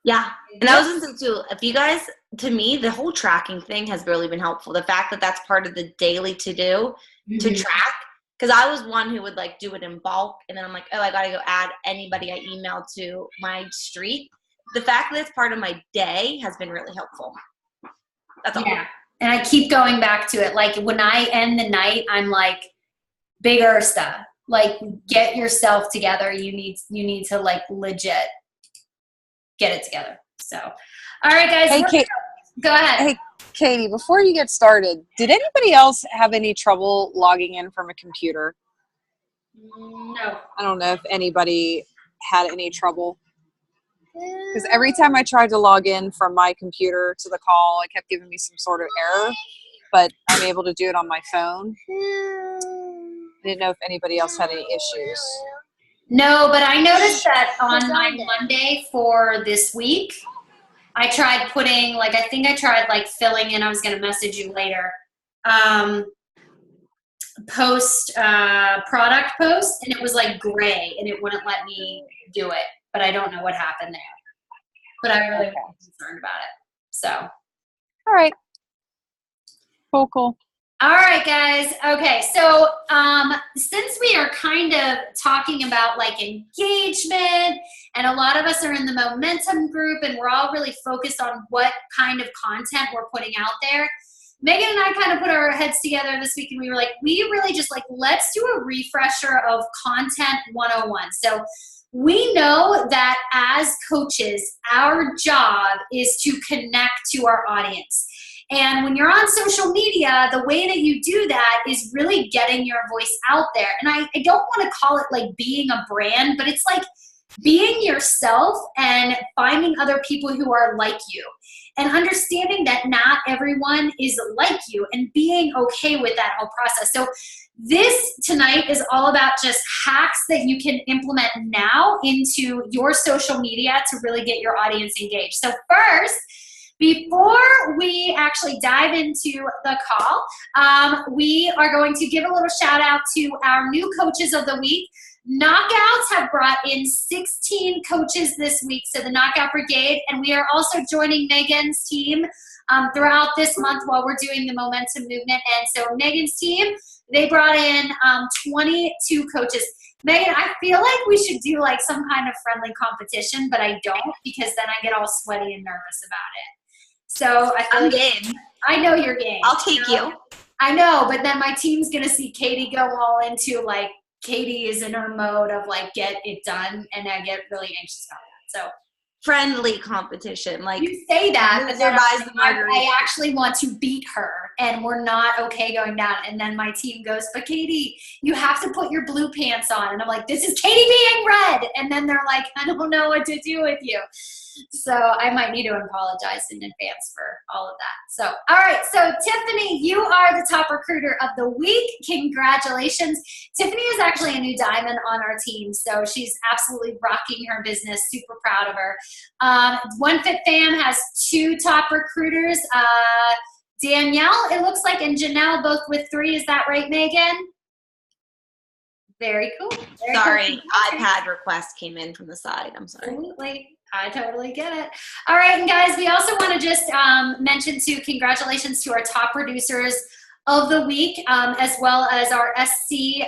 Yeah. And I was going to say too, if you guys, to me, the whole tracking thing has really been helpful. The fact that that's part of the daily to-do to track, because I was one who would like do it in bulk. And then I'm like, oh, I got to go add anybody I emailed to my streak. The fact that it's part of my day has been really helpful. That's all. Yeah. And I keep going back to it. Like when I end the night, I'm like, Big Ursta, like get yourself together. You need to like legit get it together. So, all right, guys. Hey, go ahead. Hey, Katie, before you get started, did anybody else have any trouble logging in from a computer? No. I don't know if anybody had any trouble. Because every time I tried to log in from my computer to the call, it kept giving me some sort of error, but I'm able to do it on my phone. I didn't know if anybody else had any issues. No, but I noticed that on my Monday for this week, I tried putting, like, I think I tried, like, filling in, I was going to message you later, product post, and it was, like, gray, and it wouldn't let me do it. But I don't know what happened there. But I really wasn't concerned about it. So. All right. Cool. All right, guys. Okay, so since we are kind of talking about like engagement, and a lot of us are in the momentum group, and we're all really focused on what kind of content we're putting out there, Megan and I kind of put our heads together this week, and we were like, we really just like, let's do a refresher of Content 101. So we know that as coaches, our job is to connect to our audience. And when you're on social media, the way that you do that is really getting your voice out there. And I don't want to call it like being a brand, but it's like being yourself and finding other people who are like you. And understanding that not everyone is like you and being okay with that whole process. So this tonight is all about just hacks that you can implement now into your social media to really get your audience engaged. So first, before we actually dive into the call, we are going to give a little shout out to our new coaches of the week. Knockouts have brought in 16 coaches this week, so the Knockout Brigade, and we are also joining Megan's team throughout this month while we're doing the Momentum Movement. And so Megan's team, they brought in 22 coaches. Megan, I feel like we should do like some kind of friendly competition, but I don't, because then I get all sweaty and nervous about it. So I'm game. I know you're game. I'll take you. I know, but then my team's going to see Katie go all into like, Katie is in her mode of like, get it done, and I get really anxious about that. So friendly competition, like you say that, but then I actually want to beat her, and we're not okay going down. And then my team goes, but Katie, you have to put your blue pants on, and I'm like, this is Katie being red, and then they're like, I don't know what to do with you. So I might need to apologize in advance for all of that. So, all right. So Tiffany, you are the top recruiter of the week. Congratulations. Tiffany is actually a new diamond on our team. So she's absolutely rocking her business. Super proud of her. One Fit Fam has 2 top recruiters. Danielle, it looks like, and Janelle, both with 3. Is that right, Megan? Very cool. Sorry, iPad request came in from the side. I'm sorry. Absolutely. I totally get it. All right, and guys, we also want to just mention too, congratulations to our top producers of the week, as well as our SC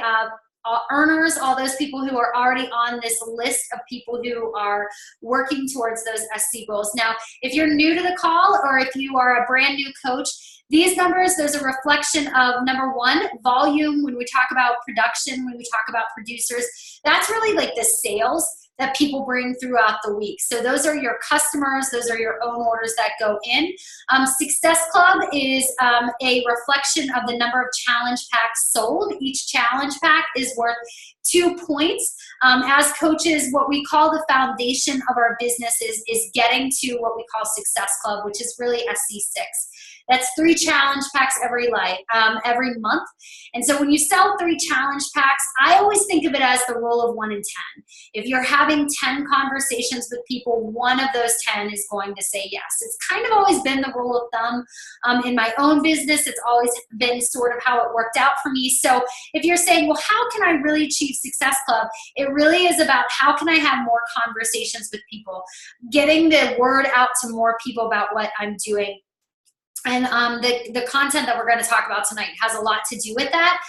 earners, all those people who are already on this list of people who are working towards those SC goals. Now, if you're new to the call, or if you are a brand new coach, these numbers, there's a reflection of, number one, volume. When we talk about production, when we talk about producers, that's really like the sales that people bring throughout the week. So those are your customers, those are your own orders that go in. Success Club is a reflection of the number of challenge packs sold. Each challenge pack is worth 2 points. As coaches, what we call the foundation of our business is getting to what we call Success Club, which is really SC6. That's 3 challenge packs every month. And so when you sell 3 challenge packs, I always think of it as the rule of 1 in 10. If you're having 10 conversations with people, 1 of those 10 is going to say yes. It's kind of always been the rule of thumb. In my own business, it's always been sort of how it worked out for me. So if you're saying, well, how can I really achieve Success Club? It really is about how can I have more conversations with people, getting the word out to more people about what I'm doing. And the content that we're going to talk about tonight has a lot to do with that.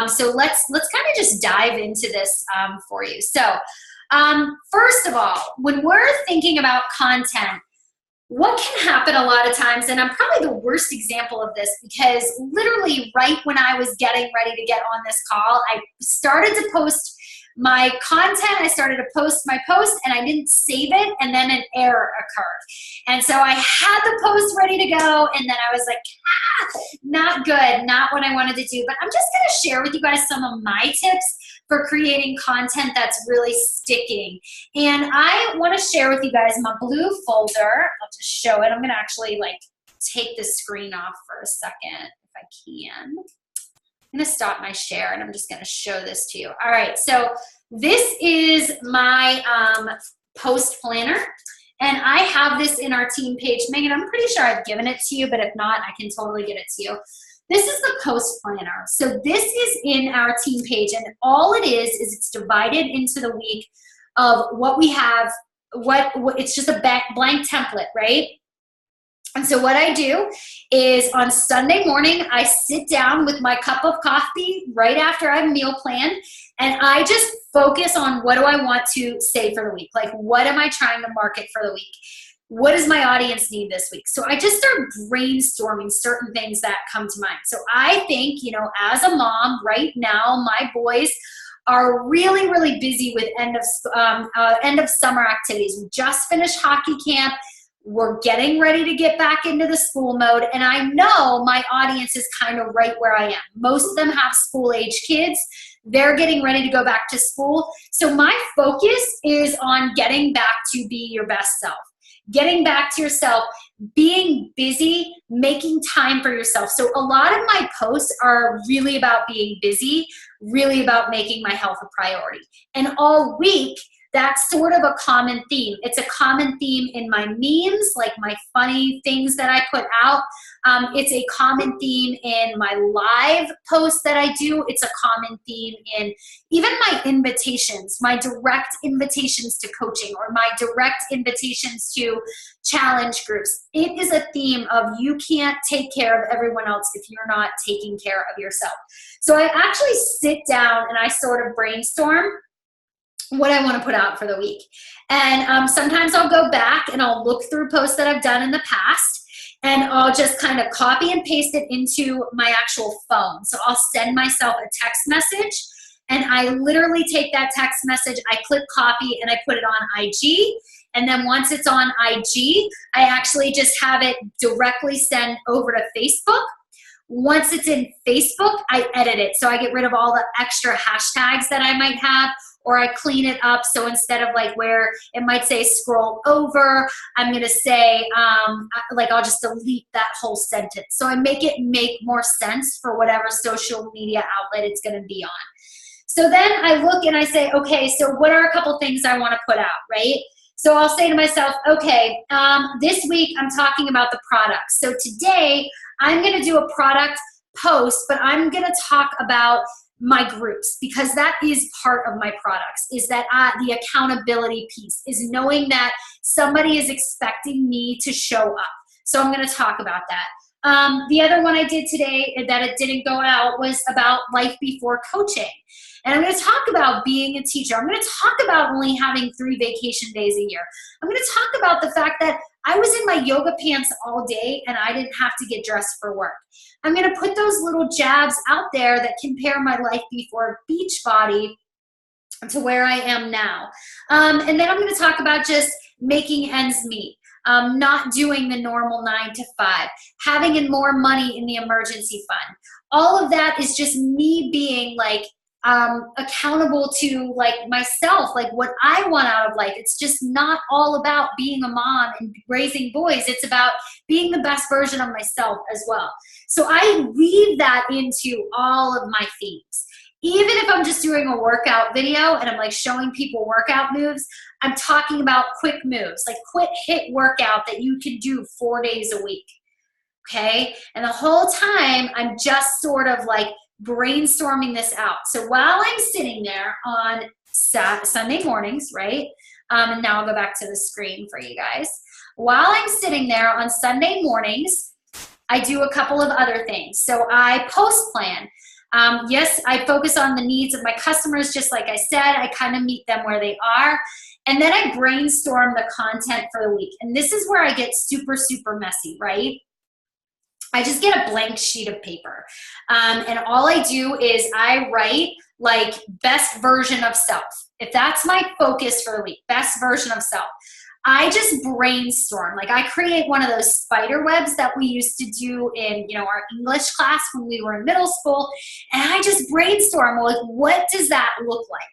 So let's kind of just dive into this for you. So first of all, when we're thinking about content, what can happen a lot of times, and I'm probably the worst example of this because literally right when I was getting ready to get on this call, I started to post my content, I started to post my post, and I didn't save it, and then an error occurred. And so I had the post ready to go, and then I was like, not good, not what I wanted to do. But I'm just going to share with you guys some of my tips for creating content that's really sticking. And I want to share with you guys my blue folder. I'll just show it. I'm going to actually like take the screen off for a second if I can. I'm going to stop my share and I'm just going to show this to you. All right, so this is my post planner, and I have this in our team page. Megan, I'm pretty sure I've given it to you, but if not, I can totally give it to you. This is the post planner. So this is in our team page, and all it is it's divided into the week of what we have, what it's just a blank template, right? And so what I do is on Sunday morning, I sit down with my cup of coffee right after I have meal planned, and I just focus on what do I want to say for the week? Like, what am I trying to market for the week? What does my audience need this week? So I just start brainstorming certain things that come to mind. So I think, you know, as a mom right now, my boys are really, really busy with end of summer activities. We just finished hockey camp. We're getting ready to get back into the school mode, and I know my audience is kind of right where I am. Most of them have school-age kids. They're getting ready to go back to school. So my focus is on getting back to be your best self, getting back to yourself, being busy, making time for yourself. So a lot of my posts are really about being busy, really about making my health a priority. And all week, that's sort of a common theme. It's a common theme in my memes, like my funny things that I put out. It's a common theme in my live posts that I do. It's a common theme in even my invitations, my direct invitations to coaching or my direct invitations to challenge groups. It is a theme of you can't take care of everyone else if you're not taking care of yourself. So I actually sit down and I sort of brainstorm what I want to put out for the week. And sometimes I'll go back and I'll look through posts that I've done in the past, and I'll just kind of copy and paste it into my actual phone. So I'll send myself a text message, and I literally take that text message, I click copy, and I put it on IG. And then once it's on IG, I actually just have it directly send over to Facebook. Once it's in Facebook, I edit it. So I get rid of all the extra hashtags that I might have, or I clean it up. So instead of like where it might say scroll over, I'm gonna say, like I'll just delete that whole sentence. So I make it make more sense for whatever social media outlet it's gonna be on. So then I look and I say, okay, so what are a couple things I wanna put out, right? So I'll say to myself, okay, this week I'm talking about the product. So today I'm gonna do a product post, but I'm gonna talk about my groups, because that is part of my products, is that the accountability piece is knowing that somebody is expecting me to show up. So I'm going to talk about that. The other one I did today that it didn't go out was about life before coaching. And I'm going to talk about being a teacher. I'm going to talk about only having 3 vacation days a year. I'm going to talk about the fact that I was in my yoga pants all day and I didn't have to get dressed for work. I'm going to put those little jabs out there that compare my life before Beachbody to where I am now. And then I'm going to talk about just making ends meet, not doing the normal 9 to 5, having more money in the emergency fund. All of that is just me being like, accountable to like myself, like what I want out of life. It's just not all about being a mom and raising boys. It's about being the best version of myself as well. So I weave that into all of my themes. Even if I'm just doing a workout video and I'm like showing people workout moves, I'm talking about quick moves, like quick hit workout that you can do 4 days a week. Okay. And the whole time I'm just sort of like brainstorming this out. So while I'm sitting there on Sunday mornings, right? And now I'll go back to the screen for you guys. While I'm sitting there on Sunday mornings, I do a couple of other things. So I post plan. Yes, I focus on the needs of my customers. Just like I said, I kind of meet them where they are. And then I brainstorm the content for the week. And this is where I get super, super messy, right? I just get a blank sheet of paper. And all I do is I write like best version of self. If that's my focus for the week, best version of self. I just brainstorm. Like I create one of those spider webs that we used to do in, you know, our English class when we were in middle school. And I just brainstorm, like, what does that look like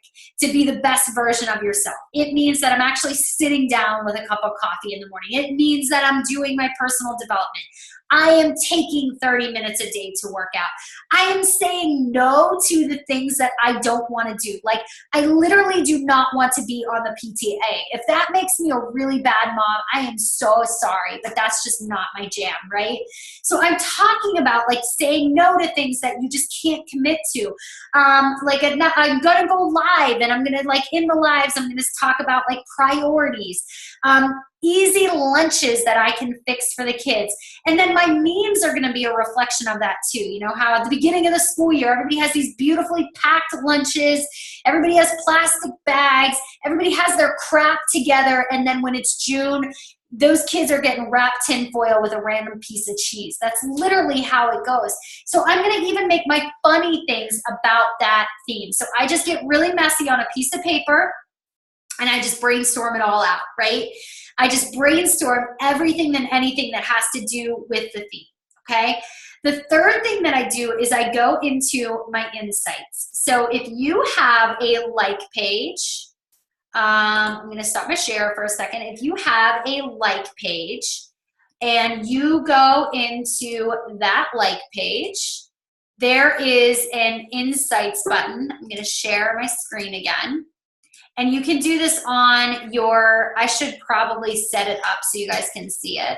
to be the best version of yourself? It means that I'm actually sitting down with a cup of coffee in the morning. It means that I'm doing my personal development. I am taking 30 minutes a day to work out. I am saying no to the things that I don't want to do. Like, I literally do not want to be on the PTA. If that makes me a really bad mom, I am so sorry, but that's just not my jam, right? So I'm talking about like saying no to things that you just can't commit to. Like I'm gonna go live and I'm gonna like in the lives, I'm gonna talk about like priorities. Easy lunches that I can fix for the kids. And then my memes are going to be a reflection of that too. You know how at the beginning of the school year, everybody has these beautifully packed lunches. Everybody has plastic bags. Everybody has their crap together. And then when it's June, those kids are getting wrapped tinfoil with a random piece of cheese. That's literally how it goes. So I'm going to even make my funny things about that theme. So I just get really messy on a piece of paper and I just brainstorm it all out, right? I just brainstorm everything and anything that has to do with the theme, okay? The third thing that I do is I go into my insights. So if you have a like page, I'm gonna stop my share for a second. If you have a like page and you go into that like page, there is an insights button. I'm gonna share my screen again. And you can do this on your, I should probably set it up so you guys can see it.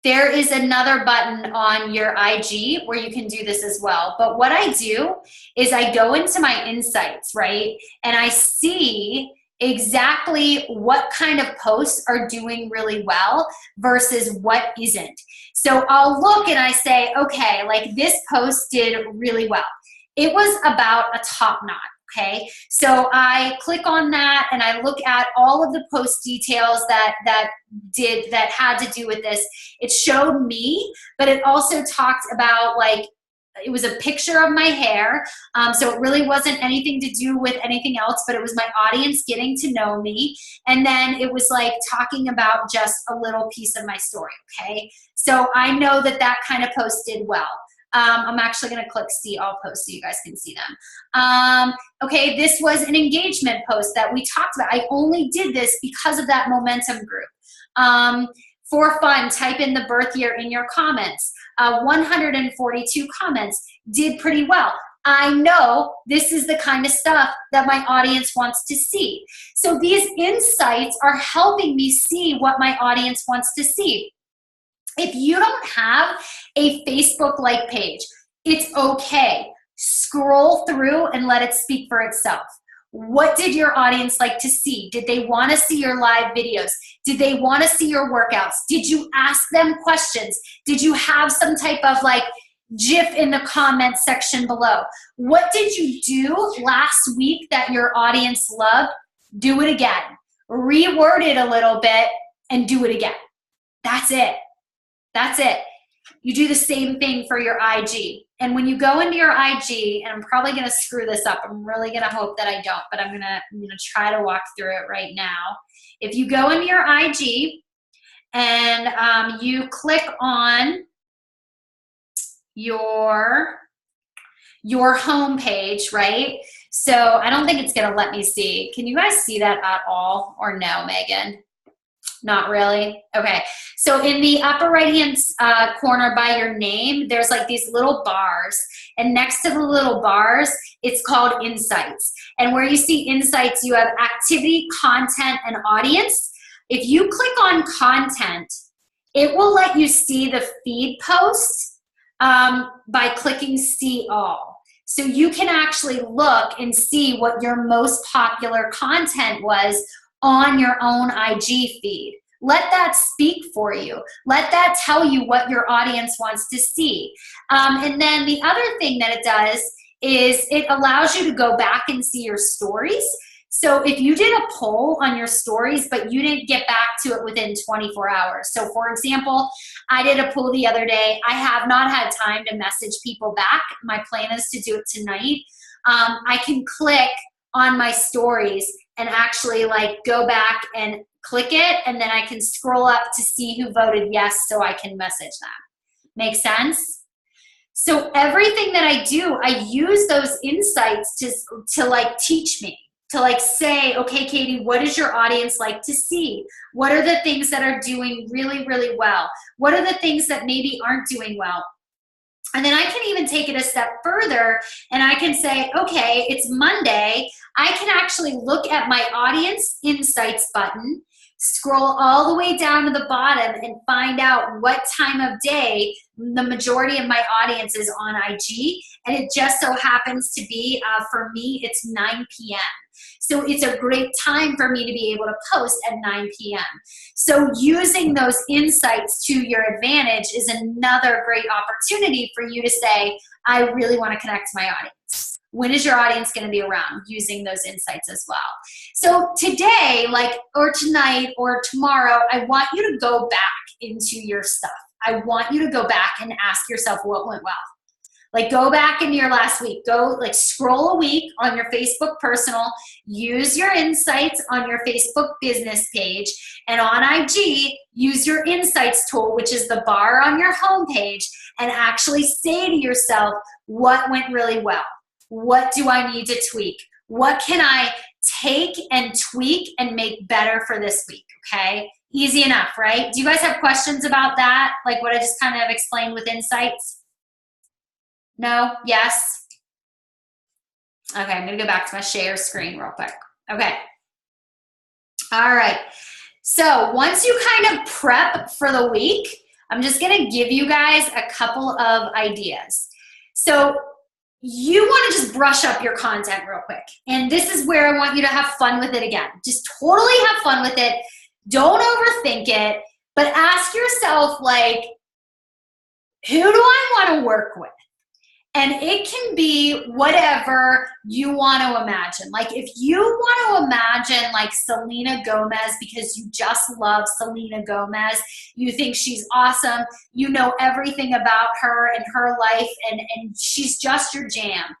There is another button on your IG where you can do this as well. But what I do is I go into my insights, right? And I see exactly what kind of posts are doing really well versus what isn't. So I'll look and I say, okay, like this post did really well. It was about a top knot, okay? So I click on that and I look at all of the post details that had to do with this. It showed me, but it also talked about like, it was a picture of my hair. So it really wasn't anything to do with anything else, but it was my audience getting to know me. And then it was like talking about just a little piece of my story, okay? So I know that that kind of post did well. I'm actually going to click see all posts so you guys can see them. Okay, this was an engagement post that we talked about. I only did this because of that momentum group. For fun, type in the birth year in your comments. 142 comments, did pretty well. I know this is the kind of stuff that my audience wants to see. So these insights are helping me see what my audience wants to see. If you don't have a Facebook like page, it's okay. Scroll through and let it speak for itself. What did your audience like to see? Did they want to see your live videos? Did they want to see your workouts? Did you ask them questions? Did you have some type of like GIF in the comment section below? What did you do last week that your audience loved? Do it again. Reword it a little bit and do it again. That's it. That's it. You do the same thing for your IG. And when you go into your IG, and I'm probably going to screw this up. I'm really going to hope that I don't, but I'm going to try to walk through it right now. If you go into your IG and you click on your home page, right? So I don't think it's gonna let me see. Can you guys see that at all or no, Megan? Not really? Okay. So in the upper right-hand corner by your name, there's like these little bars. And next to the little bars, it's called Insights. And where you see Insights, you have activity, content, and audience. If you click on content, it will let you see the feed post by clicking See All. So you can actually look and see what your most popular content was on your own IG feed. Let that speak for you. Let that tell you what your audience wants to see. And then the other thing that it does is it allows you to go back and see your stories. So if you did a poll on your stories, but you didn't get back to it within 24 hours. So for example, I did a poll the other day. I have not had time to message people back. My plan is to do it tonight. I can click on my stories and actually like go back and click it, and then I can scroll up to see who voted yes so I can message them. Make sense? So everything that I do, I use those insights to like teach me, to like say, okay, Katy, what does your audience like to see? What are the things that are doing really, really well? What are the things that maybe aren't doing well? And then I can even take it a step further and I can say, okay, it's Monday. I can actually look at my audience insights button, scroll all the way down to the bottom and find out what time of day the majority of my audience is on IG. And it just so happens to be, for me, it's 9 p.m. So it's a great time for me to be able to post at 9 p.m. So using those insights to your advantage is another great opportunity for you to say, I really want to connect to my audience. When is your audience going to be around? Using those insights as well. So today, or tonight or tomorrow, I want you to go back into your stuff. I want you to go back and ask yourself what went well. Like go back into your last week. Go like scroll a week on your Facebook personal. Use your insights on your Facebook business page. And on IG, use your insights tool, which is the bar on your homepage, and actually say to yourself, what went really well? What do I need to tweak? What can I take and tweak and make better for this week, okay? Easy enough, right? Do you guys have questions about that? Like what I just kind of explained with insights? No? Yes? Okay, I'm gonna go back to my share screen real quick. Okay. All right. So once you kind of prep for the week, I'm just gonna give you guys a couple of ideas. So you want to just brush up your content real quick. And this is where I want you to have fun with it again. Just totally have fun with it. Don't overthink it, but ask yourself, like, who do I want to work with? And it can be whatever you want to imagine. Like if you want to imagine like Selena Gomez because you just love Selena Gomez, you think she's awesome, you know everything about her and her life, and she's just your jam.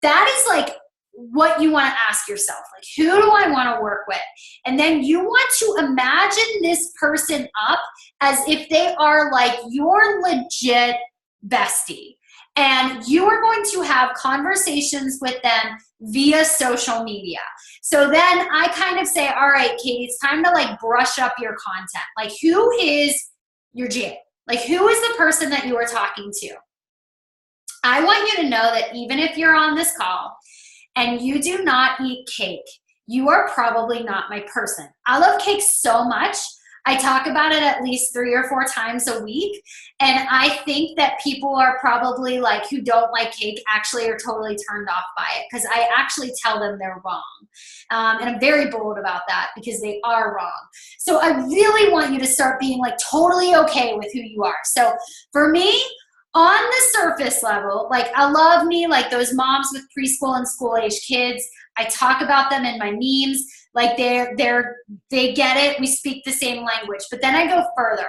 That is like what you want to ask yourself. Like, who do I want to work with? And then you want to imagine this person up as if they are like your legit bestie. And you are going to have conversations with them via social media. So then I kind of say, all right, Katy, it's time to like brush up your content. Like who is your jam? Like who is the person that you are talking to? I want you to know that even if you're on this call and you do not eat cake, you are probably not my person. I love cake so much. I talk about it at least 3 or 4 times a week. And I think that people are probably like, who don't like cake actually are totally turned off by it because I actually tell them they're wrong. And I'm very bold about that because they are wrong. So I really want you to start being like totally okay with who you are. So for me, on the surface level, like I love me, like those moms with preschool and school age kids. I talk about them in my memes. Like they get it. We speak the same language. But then I go further.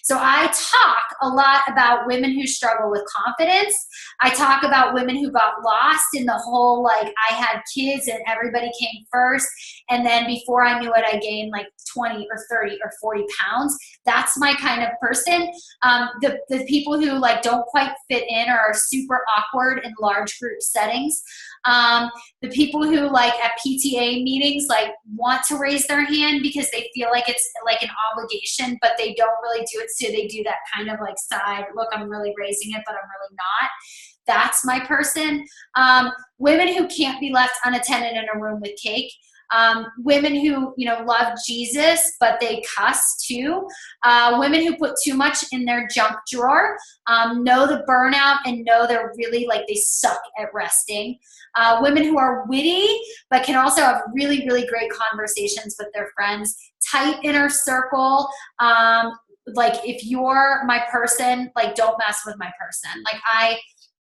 So I talk a lot about women who struggle with confidence. I talk about women who got lost in the whole, like I had kids and everybody came first. And then before I knew it, I gained like 20 or 30 or 40 pounds. That's my kind of person. The people who like don't quite fit in or are super awkward in large group settings. The people who like at PTA meetings like want to raise their hand because they feel like it's like an obligation, but they don't really do it. So they do that kind of like side, look, I'm really raising it, but I'm really not. That's my person. Women who can't be left unattended in a room with cake. Women who, you know, love Jesus, but they cuss too. Women who put too much in their junk drawer, know the burnout and know they're really like they suck at resting. Women who are witty, but can also have really, really great conversations with their friends. Tight inner circle. Like if you're my person, like don't mess with my person. Like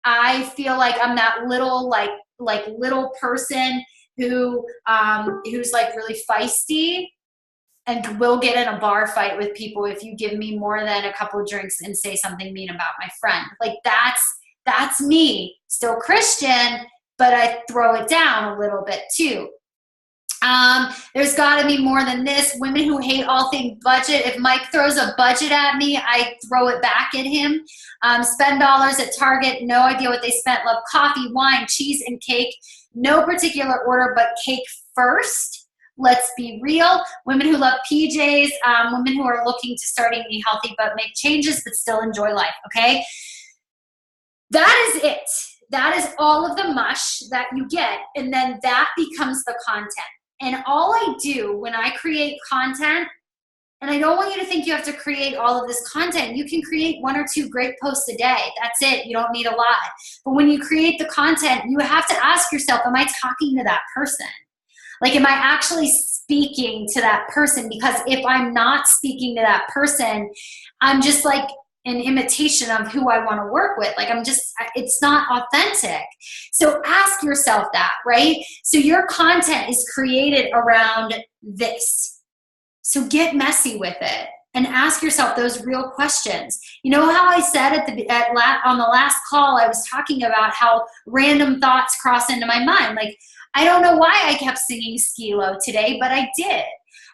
I feel like I'm that little like little person who who's like really feisty and will get in a bar fight with people if you give me more than a couple of drinks and say something mean about my friend. Like that's me. Still Christian, but I throw it down a little bit too. There's got to be more than this. Women who hate all things budget. If Mike throws a budget at me, I throw it back at him. Spend dollars at Target. No idea what they spent. Love coffee, wine, cheese, and cake. No particular order, but cake first. Let's be real. Women who love PJs. Women who are looking to start eating healthy but make changes but still enjoy life. Okay? That is it. That is all of the mush that you get. And then that becomes the content. And all I do when I create content, and I don't want you to think you have to create all of this content. You can create 1 or 2 great posts a day. That's it. You don't need a lot. But when you create the content, you have to ask yourself, am I talking to that person? Like, am I actually speaking to that person? Because if I'm not speaking to that person, I'm just like an imitation of who I want to work with. Like it's not authentic. So ask yourself that, right? So your content is created around this. So get messy with it and ask yourself those real questions. You know how I said on the last call, I was talking about how random thoughts cross into my mind. Like, I don't know why I kept singing Skilo today, but I did.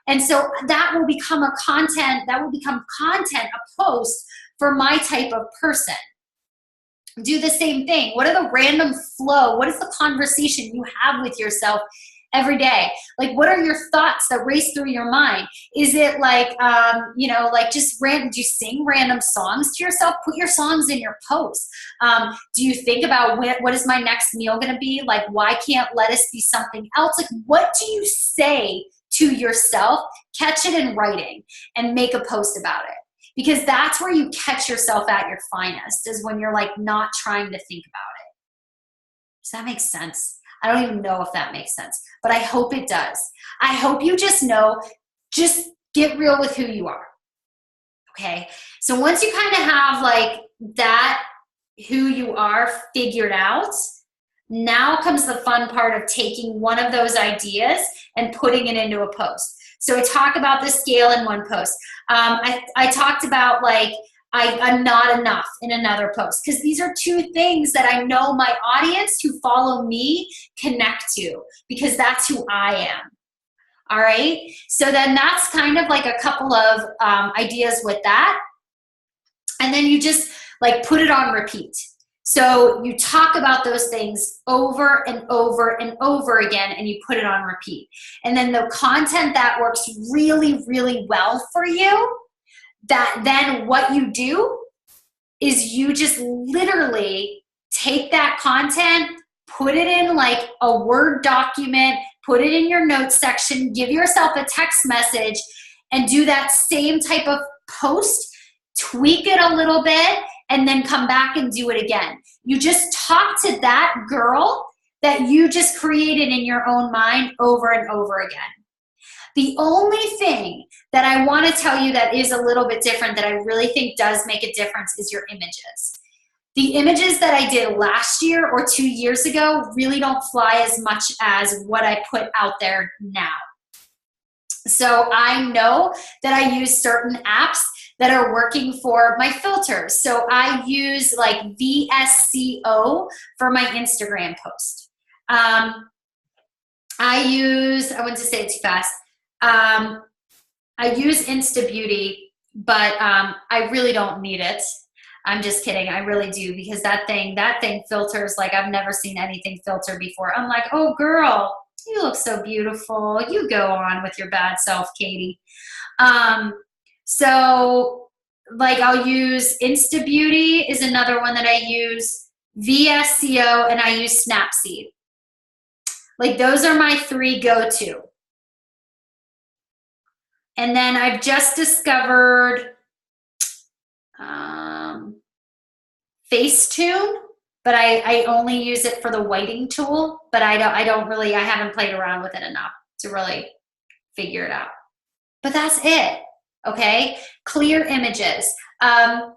And so that will become content, a post for my type of person. Do the same thing. What are the random flow? What is the conversation you have with yourself every day? Like, what are your thoughts that race through your mind? Is it like, like just random, do you sing random songs to yourself? Put your songs in your posts. Do you think about what is my next meal going to be? Like, why can't lettuce be something else? Like, what do you say to yourself? Catch it in writing and make a post about it. Because that's where you catch yourself at your finest, is when you're like not trying to think about it. Does that make sense? I don't even know if that makes sense, but I hope it does. I hope you just get real with who you are. Okay. So once you kind of have like that, who you are figured out, now comes the fun part of taking one of those ideas and putting it into a post. So I talk about the scale in one post. I talked about like, I'm not enough in another post, because these are 2 things that I know my audience who follow me connect to, because that's who I am. All right. So then that's kind of like a couple of ideas with that. And then you just like put it on repeat. So you talk about those things over and over and over again, and you put it on repeat. And then the content that works really, really well for you, that then what you do is you just literally take that content, put it in like a Word document, put it in your notes section, give yourself a text message, and do that same type of post, tweak it a little bit, and then come back and do it again. You just talk to that girl that you just created in your own mind over and over again. The only thing that I want to tell you that is a little bit different, that I really think does make a difference, is your images. The images that I did last year or 2 years ago really don't fly as much as what I put out there now. So I know that I use certain apps that are working for my filters. So I use like VSCO for my Instagram post. I wouldn't say it too fast. I use Insta Beauty, but I really don't need it. I'm just kidding. I really do, because that thing filters like I've never seen anything filter before. I'm like, oh girl, you look so beautiful. You go on with your bad self, Katy. So like I'll use Insta Beauty is another one that I use, VSCO, and I use Snapseed. Like those are my 3 go-to. And then I've just discovered Facetune, but I only use it for the whiting tool, but I haven't played around with it enough to really figure it out. But that's it, okay? Clear images. I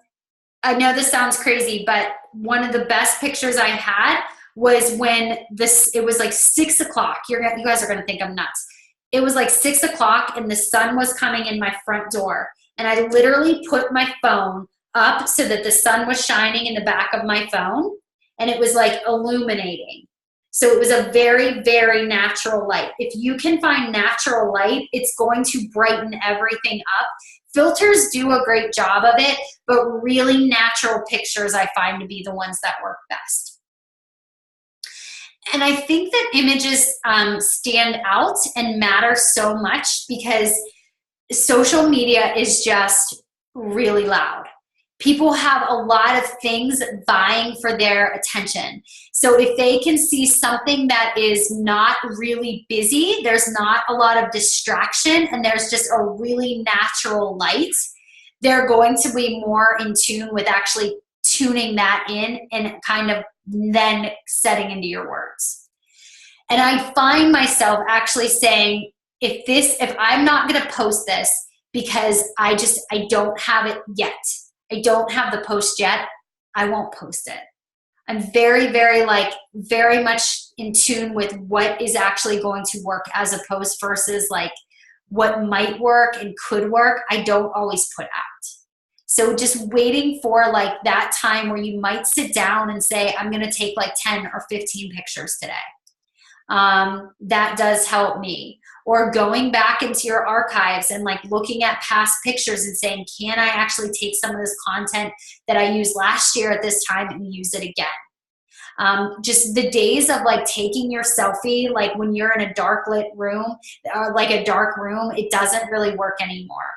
know this sounds crazy, but one of the best pictures I had was when it was like 6 o'clock. You guys are gonna think I'm nuts. It was like 6 o'clock and the sun was coming in my front door. And I literally put my phone up so that the sun was shining in the back of my phone, and it was like illuminating. So it was a very, very natural light. If you can find natural light, it's going to brighten everything up. Filters do a great job of it, but really natural pictures I find to be the ones that work best. And I think that images stand out and matter so much because social media is just really loud. People have a lot of things vying for their attention. So if they can see something that is not really busy, there's not a lot of distraction, and there's just a really natural light, they're going to be more in tune with actually tuning that in and kind of then setting into your words. And I find myself actually saying, if I'm not going to post this because I don't have it yet, I don't have the post yet, I won't post it. I'm very, very very much in tune with what is actually going to work as a post versus like what might work and could work. I don't always put out. So just waiting for like that time where you might sit down and say, I'm going to take like 10 or 15 pictures today. That does help me. Or going back into your archives and like looking at past pictures and saying, can I actually take some of this content that I used last year at this time and use it again? Just the days of like taking your selfie, like when you're in a dark lit room, or like a dark room, it doesn't really work anymore.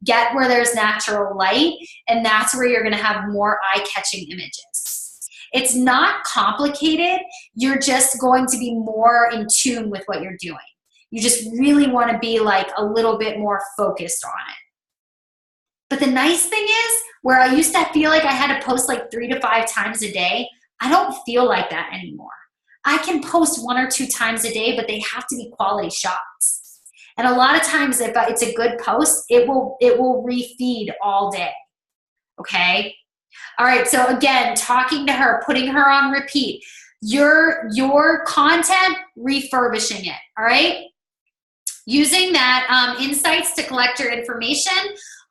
Get where there's natural light, and that's where you're going to have more eye-catching images. It's not complicated. You're just going to be more in tune with what you're doing. You just really want to be like a little bit more focused on it. But the nice thing is, where I used to feel like I had to post like 3 to 5 times a day, I don't feel like that anymore. I can post 1 or 2 times a day, but they have to be quality shots. And a lot of times, if it's a good post, it will refeed all day. Okay? All right, so again, talking to her, putting her on repeat. Your content, refurbishing it, all right? Using that insights to collect your information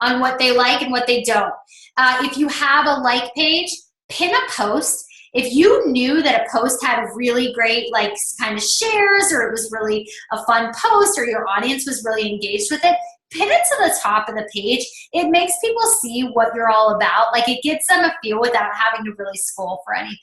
on what they like and what they don't. If you have a like page, pin a post. If you knew that a post had really great like kind of shares, or it was really a fun post, or your audience was really engaged with it, pin it to the top of the page. It makes people see what you're all about. Like it gets them a feel without having to really scroll for anything.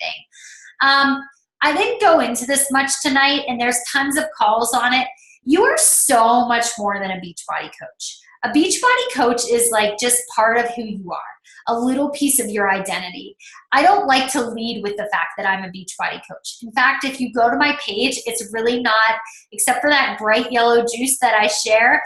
I didn't go into this much tonight, and there's tons of calls on it. You are so much more than a Beachbody coach. A Beachbody coach is like just part of who you are, a little piece of your identity. I don't like to lead with the fact that I'm a Beachbody coach. In fact, if you go to my page, it's really not, except for that bright yellow juice that I share,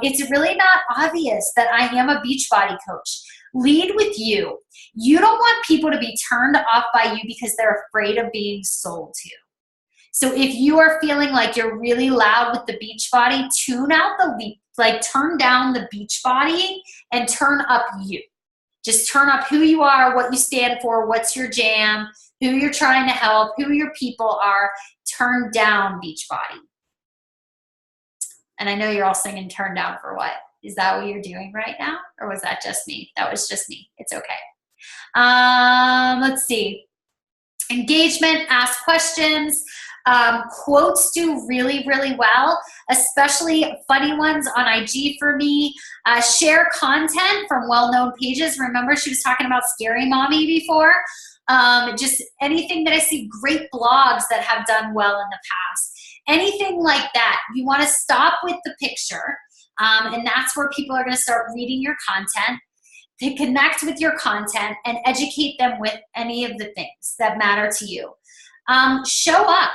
it's really not obvious that I am a Beachbody coach. Lead with you. You don't want people to be turned off by you because they're afraid of being sold to. So if you are feeling like you're really loud with the Beachbody, tune out turn down the Beachbody and turn up you. Just turn up who you are, what you stand for, what's your jam, who you're trying to help, who your people are. Turn down Beachbody. And I know you're all singing turn down for what? Is that what you're doing right now? Or was that just me? That was just me. It's okay. Let's see. Engagement, ask questions. Quotes do really, really well, especially funny ones on IG for me. Share content from well-known pages. Remember, she was talking about Scary Mommy before. Just anything that I see, great blogs that have done well in the past. Anything like that. You want to stop with the picture, and that's where people are going to start reading your content, to connect with your content and educate them with any of the things that matter to you. Show up.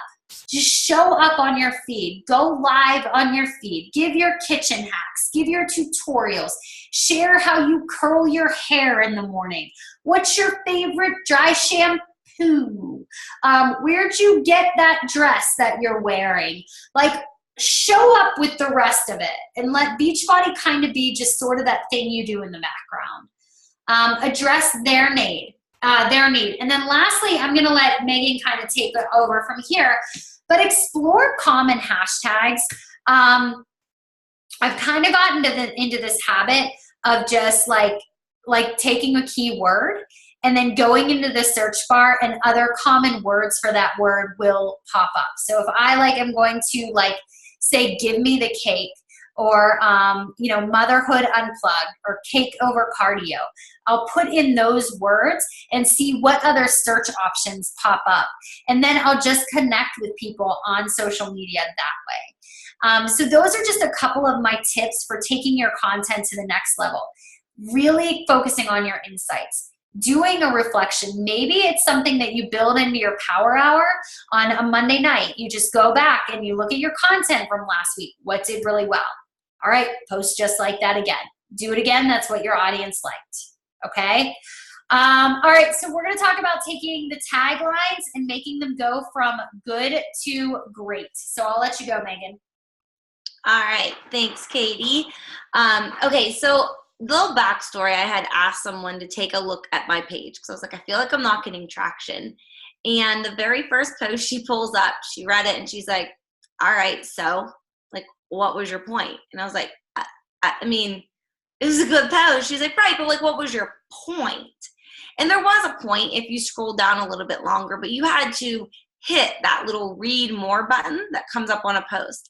Just show up on your feed. Go live on your feed. Give your kitchen hacks. Give your tutorials. Share how you curl your hair in the morning. What's your favorite dry shampoo? Where'd you get that dress that you're wearing? Like, show up with the rest of it and let Beachbody kind of be just sort of that thing you do in the background. Address their need. And then lastly, I'm going to let Maegan kind of take it over from here, but explore common hashtags. I've kind of gotten into this habit of just like taking a keyword and then going into the search bar, and other common words for that word will pop up. So if I am going to say, give me the cake, or motherhood unplugged, or cake over cardio, I'll put in those words and see what other search options pop up. And then I'll just connect with people on social media that way. So those are just a couple of my tips for taking your content to the next level. Really focusing on your insights. Doing a reflection. Maybe it's something that you build into your power hour on a Monday night. You just go back and you look at your content from last week. What did really well? All right, post just like that again. Do it again. That's what your audience liked. Okay? All right, so we're going to talk about taking the taglines and making them go from good to great. So I'll let you go, Maegan. All right, thanks, Katie. Okay, so little backstory, I had asked someone to take a look at my page because I was like, I feel like I'm not getting traction. And the very first post she pulls up, she read it and she's like, all right, so what was your point? And I was like, I mean, it was a good post. She's like, right, but what was your point? And there was a point if you scroll down a little bit longer, but you had to hit that little read more button that comes up on a post.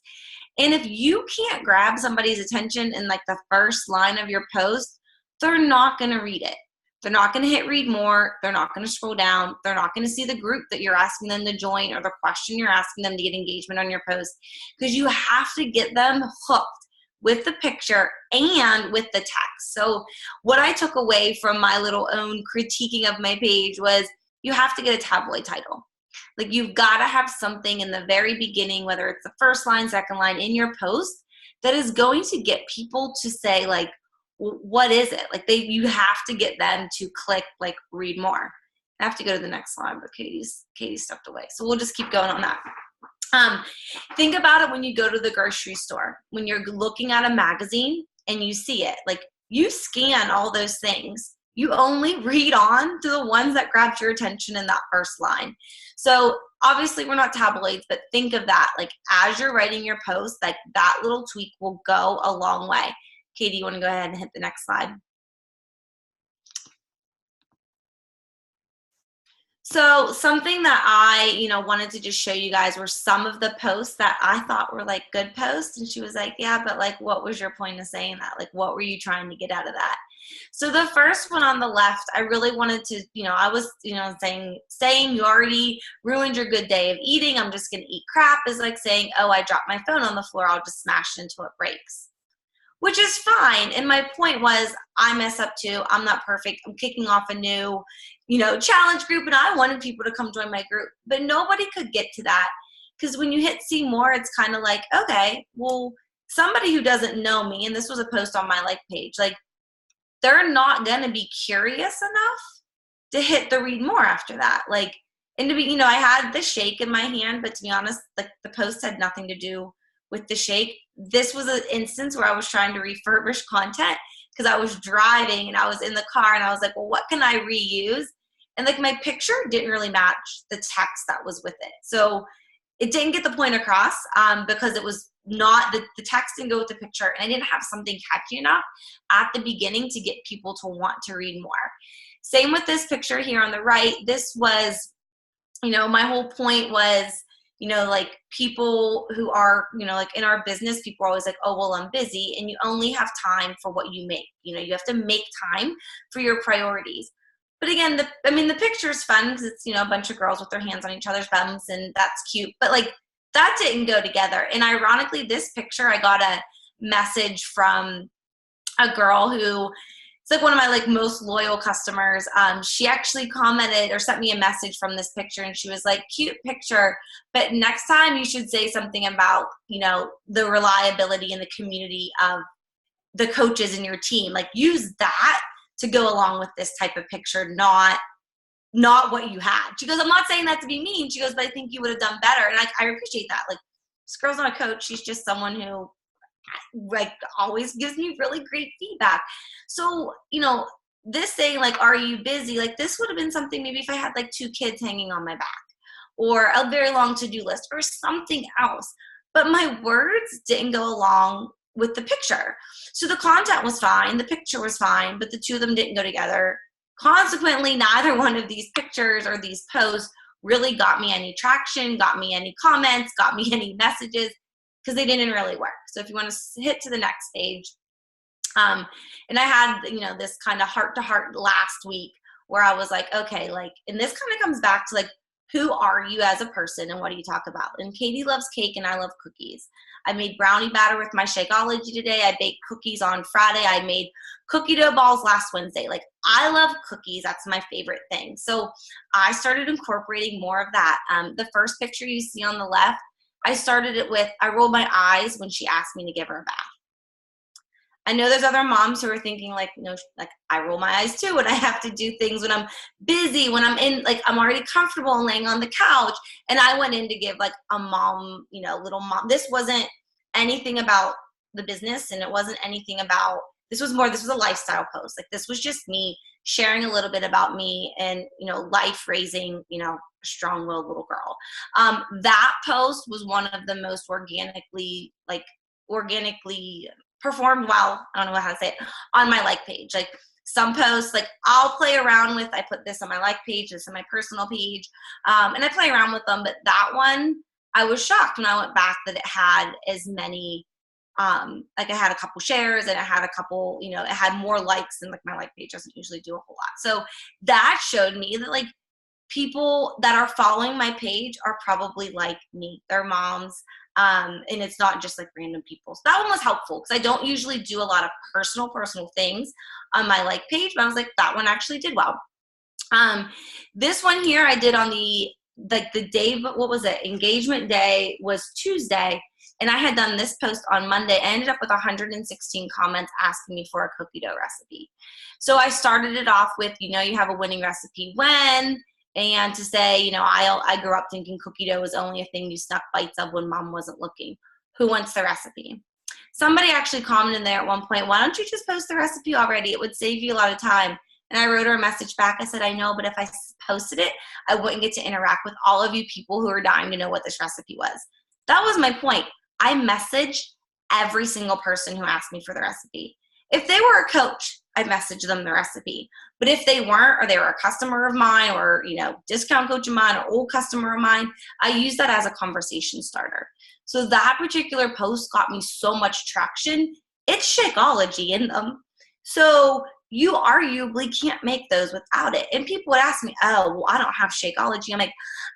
And if you can't grab somebody's attention in the first line of your post, they're not going to read it. They're not going to hit read more. They're not going to scroll down. They're not going to see the group that you're asking them to join or the question you're asking them to get engagement on your post, because you have to get them hooked with the picture and with the text. So what I took away from my little own critiquing of my page was you have to get a tabloid title. You've got to have something in the very beginning, whether it's the first line, second line in your post, that is going to get people to say, what is it? You have to get them to click, read more. I have to go to the next slide, but Katie stepped away. So we'll just keep going on that. Think about it when you go to the grocery store, when you're looking at a magazine and you see it, you scan all those things. You only read on to the ones that grabbed your attention in that first line. So obviously we're not tabloids, but think of that. As you're writing your post, that little tweak will go a long way. Katie, you want to go ahead and hit the next slide? So something that I, wanted to just show you guys were some of the posts that I thought were good posts. And she was like, yeah, but what was your point of saying that? What were you trying to get out of that? So the first one on the left, I really wanted to, I was, saying you already ruined your good day of eating. I'm just going to eat crap is saying, oh, I dropped my phone on the floor. I'll just smash it until it breaks. Which is fine. And my point was, I mess up too. I'm not perfect. I'm kicking off a new, challenge group, and I wanted people to come join my group. But nobody could get to that, because when you hit see more, it's kind of okay, well, somebody who doesn't know me, and this was a post on my page, they're not going to be curious enough to hit the read more after that. And to be, I had the shake in my hand, but to be honest, the post had nothing to do with the shake. This was an instance where I was trying to refurbish content because I was driving and I was in the car and I was like, well, what can I reuse? And my picture didn't really match the text that was with it. So it didn't get the point across because it was not, the text didn't go with the picture, and I didn't have something catchy enough at the beginning to get people to want to read more. Same with this picture here on the right. This was, my whole point was, like people who are, like in our business, people are always like, oh, well, I'm busy, and you only have time for what you make. You have to make time for your priorities. But again, the picture is fun because it's, a bunch of girls with their hands on each other's bums, and that's cute. But like, that didn't go together. And ironically, this picture, I got a message from a girl who, it's like one of my like most loyal customers. She actually commented or sent me a message from this picture, and she was like, cute picture, but next time you should say something about, the reliability and the community of the coaches in your team. Like, use that to go along with this type of picture, not what you had. She goes, I'm not saying that to be mean. She goes, but I think you would have done better. And I appreciate that. Like, this girl's not a coach. She's just someone who like always gives me really great feedback. So, this saying like, are you busy? Like, this would have been something maybe if I had like 2 kids hanging on my back, or a very long to-do list, or something else. But my words didn't go along with the picture. So the content was fine, the picture was fine, but the two of them didn't go together. Consequently, neither one of these pictures or these posts really got me any traction, got me any comments, got me any messages, because they didn't really work. So if you want to hit to the next page, and I had, this kind of heart-to-heart last week where I was like, okay, like, and this kind of comes back to like, who are you as a person and what do you talk about? And Katy loves cake and I love cookies. I made brownie batter with my Shakeology today. I baked cookies on Friday. I made cookie dough balls last Wednesday. Like, I love cookies. That's my favorite thing. So I started incorporating more of that. The first picture you see on the left, I started it with, I rolled my eyes when she asked me to give her a bath. I know there's other moms who are thinking like, like I roll my eyes too, and I have to do things when I'm busy, when I'm in, like, I'm already comfortable and laying on the couch. And I went in to give like a mom, little mom. This wasn't anything about the business, and it wasn't anything about, this was a lifestyle post. Like, this was just me sharing a little bit about me and, life raising, a strong-willed little girl. That post was one of the most organically performed well, I don't know how to say it, on my like page. Like, some posts, like, I'll play around with, I put this on my like page, this on my personal page, and I play around with them. But that one, I was shocked when I went back that it had as many, like, I had a couple shares, and it had a couple, it had more likes than like my like page doesn't usually do a whole lot. So that showed me that like people that are following my page are probably like me. They're moms. And it's not just like random people. So that one was helpful because I don't usually do a lot of personal things on my like page, but I was like, that one actually did well. This one here I did on the day, but what was it? Engagement day was Tuesday. And I had done this post on Monday. I ended up with 116 comments asking me for a cookie dough recipe. So I started it off with, you have a winning recipe when, and to say, I grew up thinking cookie dough was only a thing you snuck bites of when mom wasn't looking. Who wants the recipe? Somebody actually commented there at one point, why don't you just post the recipe already? It would save you a lot of time. And I wrote her a message back. I said, I know, but if I posted it, I wouldn't get to interact with all of you people who are dying to know what this recipe was. That was my point. I message every single person who asked me for the recipe. If they were a coach, I'd message them the recipe. But if they weren't, or they were a customer of mine, or, discount coach of mine, or old customer of mine, I use that as a conversation starter. So that particular post got me so much traction. It's Shakeology in them. So you arguably can't make those without it. And people would ask me, oh, well, I don't have Shakeology. I'm like,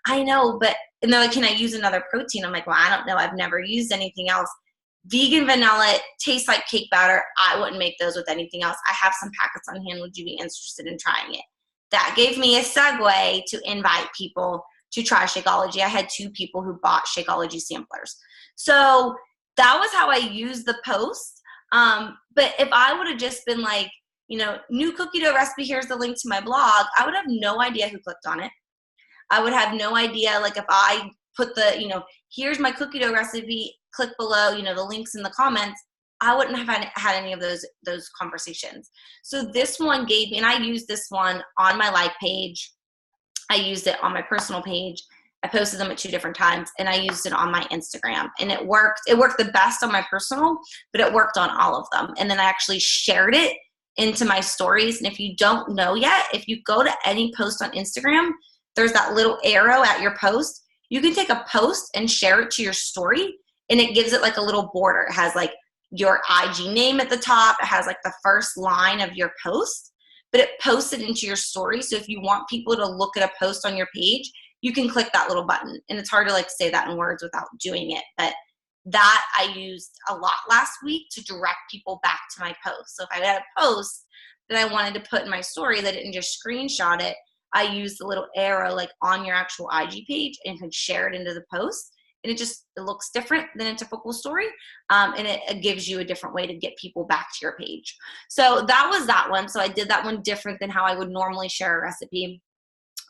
I know, but, and they're like, can I use another protein? I'm like, well, I don't know. I've never used anything else. Vegan vanilla tastes like cake batter. I wouldn't make those with anything else. I have some packets on hand. Would you be interested in trying it? That gave me a segue to invite people to try Shakeology. I had 2 people who bought Shakeology samplers. So that was how I used the post. But if I would have just been like, new cookie dough recipe, here's the link to my blog, I would have no idea who clicked on it. I would have no idea, like, if I put the, here's my cookie dough recipe, click below, the links in the comments, I wouldn't have had any of those conversations. So this one gave me, and I used this one on my like page. I used it on my personal page. I posted them at 2 different times, and I used it on my Instagram, and it worked. It worked the best on my personal, but it worked on all of them. And then I actually shared it into my stories. And if you don't know yet, if you go to any post on Instagram, there's that little arrow at your post. You can take a post and share it to your story, and it gives it like a little border. It has like your IG name at the top. It has like the first line of your post, but it posts it into your story. So if you want people to look at a post on your page, you can click that little button. And it's hard to like say that in words without doing it, but that I used a lot last week to direct people back to my post. So if I had a post that I wanted to put in my story that didn't just screenshot it, I used the little arrow like on your actual IG page and could share it into the post. And it looks different than a typical story. And it gives you a different way to get people back to your page. So that was that one. So I did that one different than how I would normally share a recipe.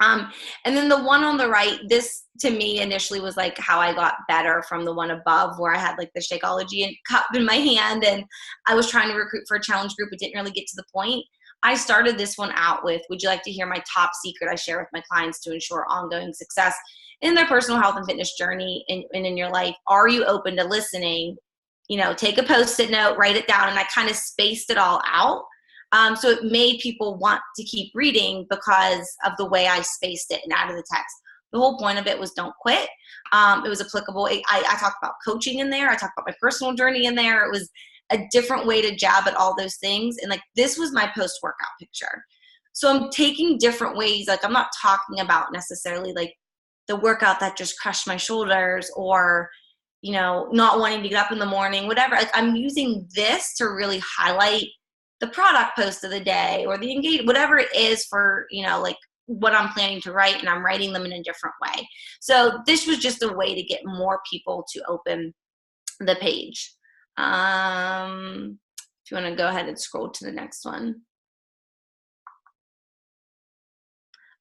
And then the one on the right, this to me initially was like how I got better from the one above, where I had like the Shakeology and cup in my hand and I was trying to recruit for a challenge group. It didn't really get to the point. I started this one out with, would you like to hear my top secret I share with my clients to ensure ongoing success in their personal health and fitness journey and in your life? Are you open to listening? You know, take a Post-it note, write it down. And I kind of spaced it all out. So it made people want to keep reading because of the way I spaced it and added the text. The whole point of it was don't quit. It was applicable. I talked about coaching in there. I talked about my personal journey in there. It was a different way to jab at all those things. And like, this was my post-workout picture. So I'm taking different ways. Like, I'm not talking about necessarily like the workout that just crushed my shoulders or, you know, not wanting to get up in the morning, whatever. Like, I'm using this to really highlight the product post of the day or the engage, whatever it is for, you know, like what I'm planning to write, and I'm writing them in a different way. So this was just a way to get more people to open the page. If you want to go ahead and scroll to the next one.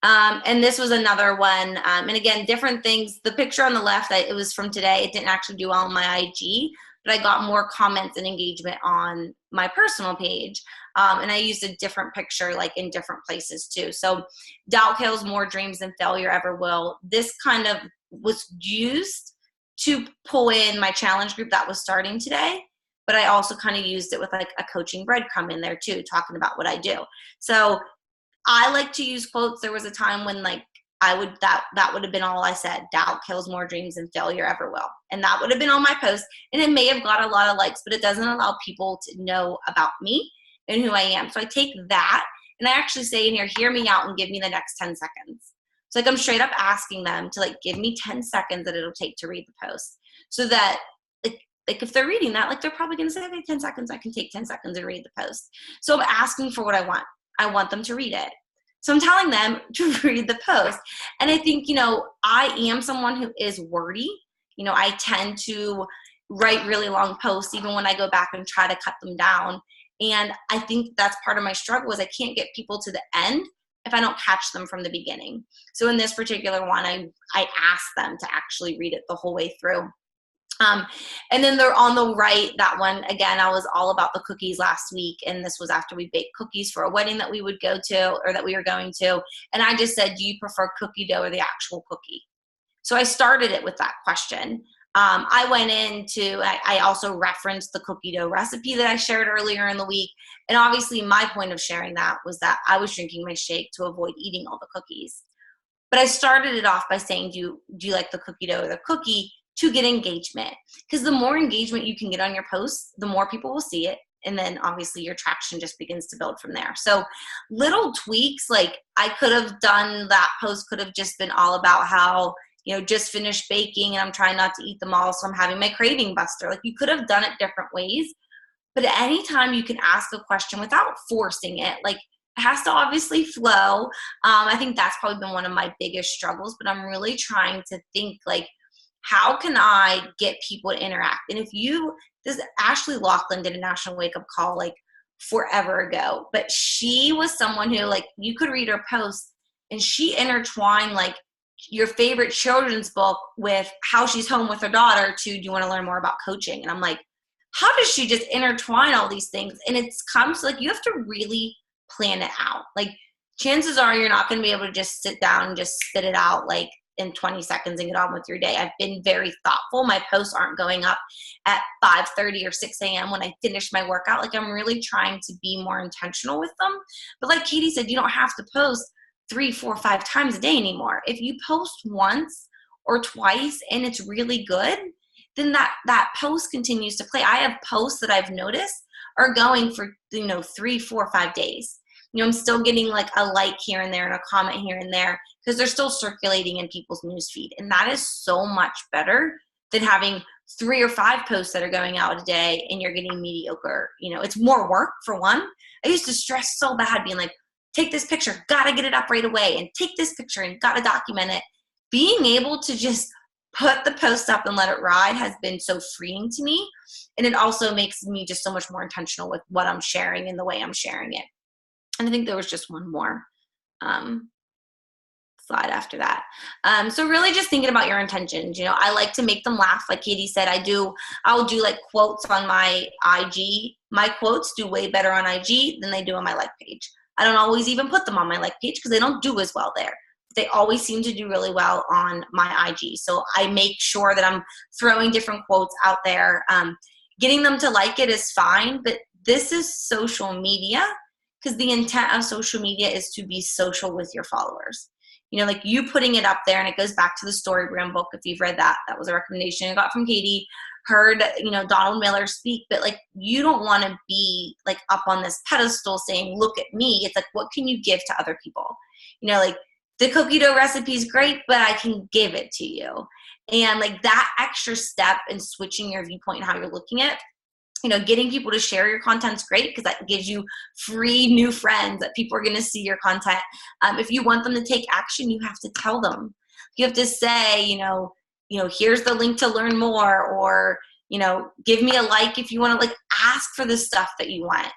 And this was another one. And again, different things. The picture on the left, it was from today. It didn't actually do well on my IG, but I got more comments and engagement on my personal page. And I used a different picture like in different places too. So doubt kills more dreams than failure ever will. This kind of was used to pull in my challenge group that was starting today, but I also kind of used it with like a coaching breadcrumb in there too, talking about what I do. So I like to use quotes. There was a time when like that would have been all I said. Doubt kills more dreams than failure ever will. And that would have been on my post. And it may have got a lot of likes, but it doesn't allow people to know about me and who I am. So I take that and I actually say in here, hear me out and give me the next 10 seconds. So like I'm straight up asking them to like give me 10 seconds that it'll take to read the post. So that like if they're reading that, like they're probably going to say, okay, 10 seconds, I can take 10 seconds and read the post. So I'm asking for what I want. I want them to read it. So I'm telling them to read the post. And I think, you know, I am someone who is wordy. You know, I tend to write really long posts, even when I go back and try to cut them down. And I think that's part of my struggle is I can't get people to the end if I don't catch them from the beginning. So in this particular one, I asked them to actually read it the whole way through. And then they're on the right, that one, again, I was all about the cookies last week. And this was after we baked cookies for a wedding that we would go to or that we were going to. And I just said, do you prefer cookie dough or the actual cookie? So I started it with that question. I went into, I also referenced the cookie dough recipe that I shared earlier in the week. And obviously my point of sharing that was that I was drinking my shake to avoid eating all the cookies. But I started it off by saying, do you like the cookie dough or the cookie? To get engagement, because the more engagement you can get on your posts, the more people will see it. And then obviously your traction just begins to build from there. So little tweaks, like I could have done that post could have just been all about how, you know, just finished baking and I'm trying not to eat them all. So I'm having my craving buster. Like you could have done it different ways, but at any time you can ask a question without forcing it. Like it has to obviously flow. I think that's probably been one of my biggest struggles, but I'm really trying to think like, how can I get people to interact? And Ashley Laughlin did a National Wake Up Call like forever ago, but she was someone who like, you could read her posts and she intertwined like your favorite children's book with how she's home with her daughter to, do you want to learn more about coaching? And I'm like, how does she just intertwine all these things? And it's comes like, you have to really plan it out. Like chances are you're not going to be able to just sit down and just spit it out like in 20 seconds and get on with your day. I've been very thoughtful. My posts aren't going up at 5:30 or 6 a.m. when I finish my workout. Like I'm really trying to be more intentional with them. But like Katie said, you don't have to post 3, 4, 5 times a day anymore. If you post once or twice and it's really good, then that post continues to play. I have posts that I've noticed are going for, 3, 4, 5 days. I'm still getting like a like here and there and a comment here and there because they're still circulating in people's newsfeed. And that is so much better than having 3 or 5 posts that are going out a day and you're getting mediocre. It's more work for one. I used to stress so bad being like, take this picture, gotta get it up right away, and take this picture and gotta document it. Being able to just put the post up and let it ride has been so freeing to me. And it also makes me just so much more intentional with what I'm sharing and the way I'm sharing it. And I think there was just one more slide after that. So really just thinking about your intentions. I like to make them laugh. Like Katie said, I'll do like quotes on my IG. My quotes do way better on IG than they do on my like page. I don't always even put them on my like page because they don't do as well there. They always seem to do really well on my IG. So I make sure that I'm throwing different quotes out there. Getting them to like it is fine, but this is social media because the intent of social media is to be social with your followers. Like you putting it up there, and it goes back to the Story Brand book. If you've read that, that was a recommendation I got from Katie. Heard, Donald Miller speak, but like you don't want to be like up on this pedestal saying, look at me. It's like, what can you give to other people? Like the cookie dough recipe is great, but I can give it to you. And like that extra step in switching your viewpoint and how you're looking at, getting people to share your content's great because that gives you free new friends that people are going to see your content. If you want them to take action, you have to tell them. You have to say, here's the link to learn more, or, give me a like if you want to like ask for the stuff that you want.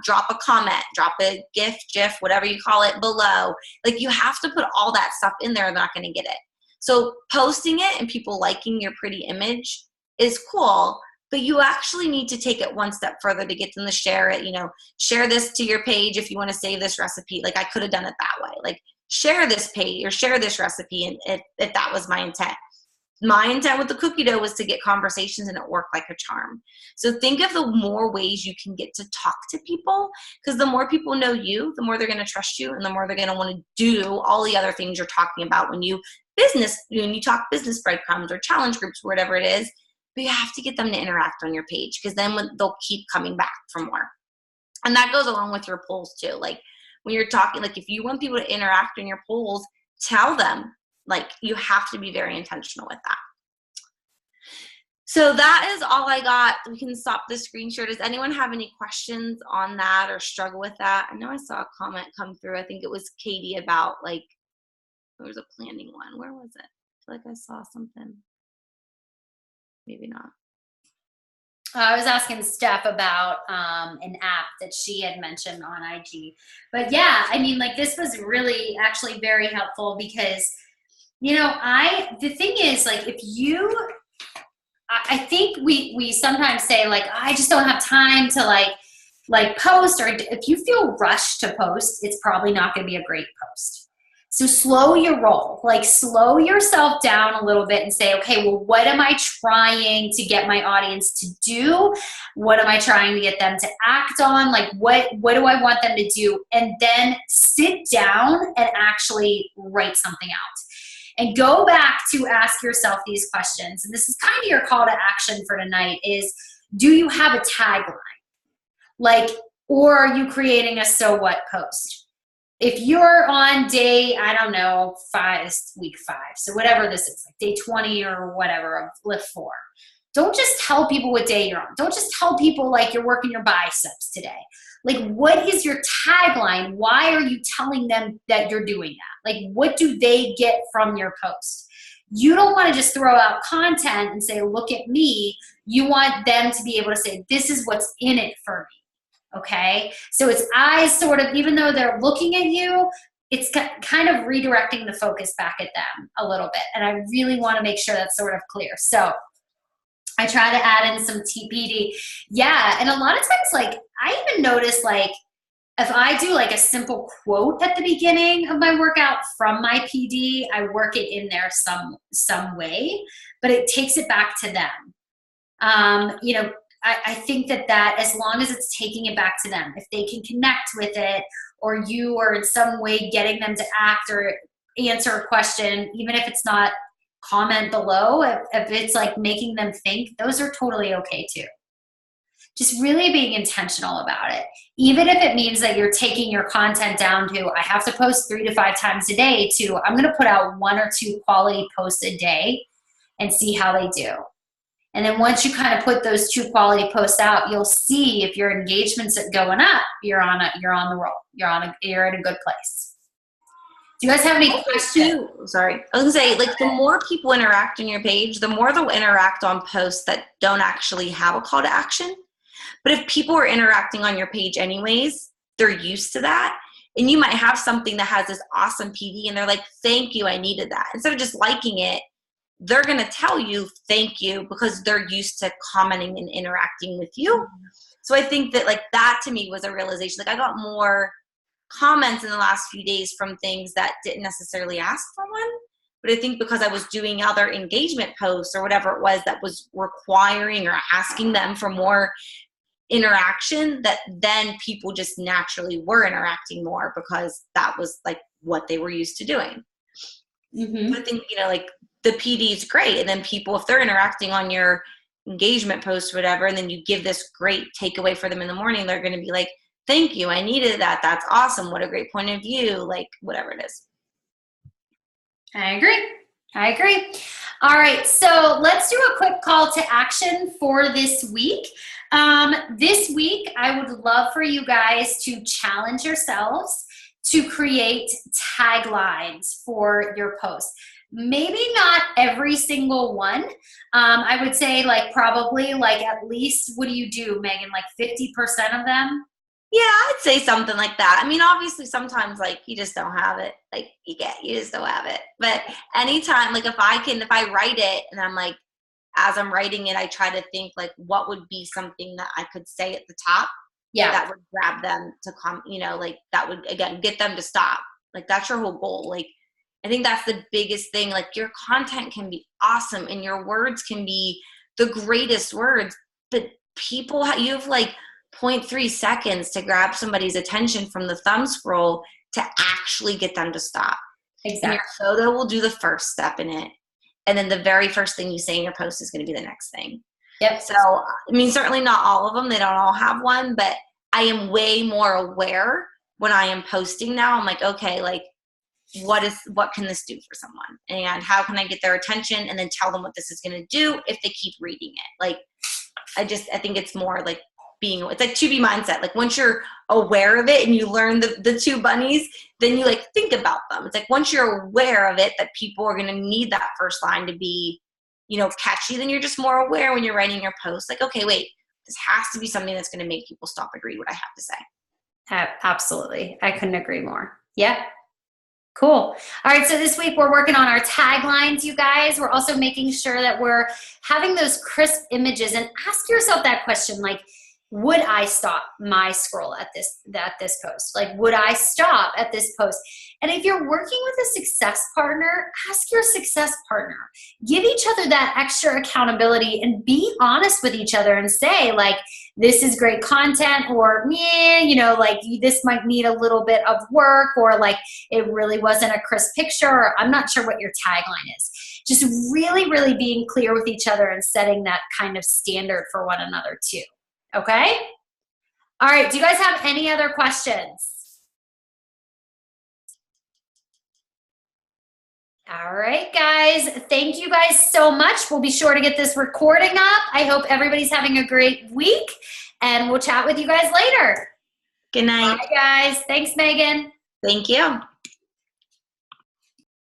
Drop a comment, drop a GIF, whatever you call it below. Like you have to put all that stuff in there. They're not going to get it. So posting it and people liking your pretty image is cool, but you actually need to take it one step further to get them to share it. Share this to your page if you want to save this recipe. Like I could have done it that way. Like share this page or share this recipe, and if that was my intent. My intent with the cookie dough was to get conversations, and it worked like a charm. So think of the more ways you can get to talk to people, because the more people know you, the more they're going to trust you, and the more they're going to want to do all the other things you're talking about when you talk business breadcrumbs or challenge groups or whatever it is. But you have to get them to interact on your page, because then they'll keep coming back for more. And that goes along with your polls too. Like when you're talking, like if you want people to interact in your polls, tell them. Like you have to be very intentional with that. So that is all I got. We can stop the screen share. Does anyone have any questions on that or struggle with that? I know I saw a comment come through. I think it was Katie about like, there was a planning one. Where was it? I feel like I saw something. Maybe not. I was asking Steph about an app that she had mentioned on IG. But yeah, I mean, like this was really actually very helpful because, the thing is like I think we sometimes say like, I just don't have time to like post, or if you feel rushed to post, it's probably not going to be a great post. So slow your roll, like slow yourself down a little bit and say, okay, well, what am I trying to get my audience to do? What am I trying to get them to act on? Like what do I want them to do? And then sit down and actually write something out. And go back to ask yourself these questions. And this is kind of your call to action for tonight is, do you have a tagline? Like, or are you creating a so what post? If you're on day, I don't know, week 5, so whatever this is, like day 20 or whatever of lift 4, don't just tell people what day you're on. Don't just tell people like you're working your biceps today. Like, what is your tagline? Why are you telling them that you're doing that? Like, what do they get from your post? You don't want to just throw out content and say, look at me. You want them to be able to say, this is what's in it for me. Okay? So it's eyes sort of, even though they're looking at you, it's kind of redirecting the focus back at them a little bit. And I really want to make sure that's sort of clear. So I try to add in some TPD. Yeah, and a lot of times, like, I even notice, like, if I do, like, a simple quote at the beginning of my workout from my PD, I work it in there some way, but it takes it back to them. You know, I think that as long as it's taking it back to them, if they can connect with it, or you are in some way getting them to act or answer a question, even if it's not comment below, if it's like making them think, those are totally okay too. Just really being intentional about it. Even if it means that you're taking your content down to, I have to post 3 to 5 times a day, to I'm going to put out 1 or 2 quality posts a day and see how they do. And then once you kind of put those 2 quality posts out, you'll see if your engagement's going up, you're on the roll. You're in a good place. Do you guys have any questions? Sorry. I was going to say, like, the more people interact on your page, the more they'll interact on posts that don't actually have a call to action. But if people are interacting on your page anyways, they're used to that. And you might have something that has this awesome PD and they're like, thank you, I needed that. Instead of just liking it, they're going to tell you thank you because they're used to commenting and interacting with you. So I think that, like, that to me was a realization. Like, I got more comments in the last few days from things that didn't necessarily ask for one. But I think because I was doing other engagement posts or whatever it was that was requiring or asking them for more interaction, that then people just naturally were interacting more because that was like what they were used to doing. Mm-hmm. I think, you know, like, the PD is great. And then people, if they're interacting on your engagement post or whatever, and then you give this great takeaway for them in the morning, they're going to be like, thank you, I needed that. That's awesome. What a great point of view. Like, whatever it is. I agree. All right. So let's do a quick call to action for this week. This week, I would love for you guys to challenge yourselves to create taglines for your post. Maybe not every single one. I would say, like, probably like at least, what do you do, Megan? Like 50% of them? Yeah, I'd say something like that. I mean, obviously sometimes, like, you just don't have it. Like, you just don't have it. But anytime, like, if I write it and I'm like, as I'm writing it, I try to think, like, what would be something that I could say at the top that would grab them to come, you know, like, that would, again, get them to stop. Like, that's your whole goal. Like, I think that's the biggest thing. Like, your content can be awesome and your words can be the greatest words, but you have like 0.3 seconds to grab somebody's attention from the thumb scroll to actually get them to stop. Exactly. And your photo will do the first step in it. And then the very first thing you say in your post is going to be the next thing. Yep. So, I mean, certainly not all of them. They don't all have one, but I am way more aware when I am posting now. I'm like, okay, like, what can this do for someone? And how can I get their attention and then tell them what this is going to do if they keep reading it? Like, I think it's more like it's like 2B mindset. Like, once you're aware of it and you learn the 2 bunnies, then you, like, think about them. It's like, once you're aware of it, that people are going to need that first line to be, you know, catchy, then you're just more aware when you're writing your post. Like, okay, wait, this has to be something that's going to make people stop and read what I have to say. Absolutely. I couldn't agree more. Yeah. Cool. All right. So this week we're working on our taglines, you guys. We're also making sure that we're having those crisp images, and ask yourself that question, like, would I stop my scroll at this post? Like, would I stop at this post? And if you're working with a success partner, ask your success partner. Give each other that extra accountability and be honest with each other and say, like, this is great content, or, you know, like, this might need a little bit of work, or, like, it really wasn't a crisp picture, or I'm not sure what your tagline is. Just really, really being clear with each other and setting that kind of standard for one another too. Okay? All right. Do you guys have any other questions? All right, guys. Thank you guys so much. We'll be sure to get this recording up. I hope everybody's having a great week, and we'll chat with you guys later. Good night. Bye, guys. Thanks, Megan. Thank you.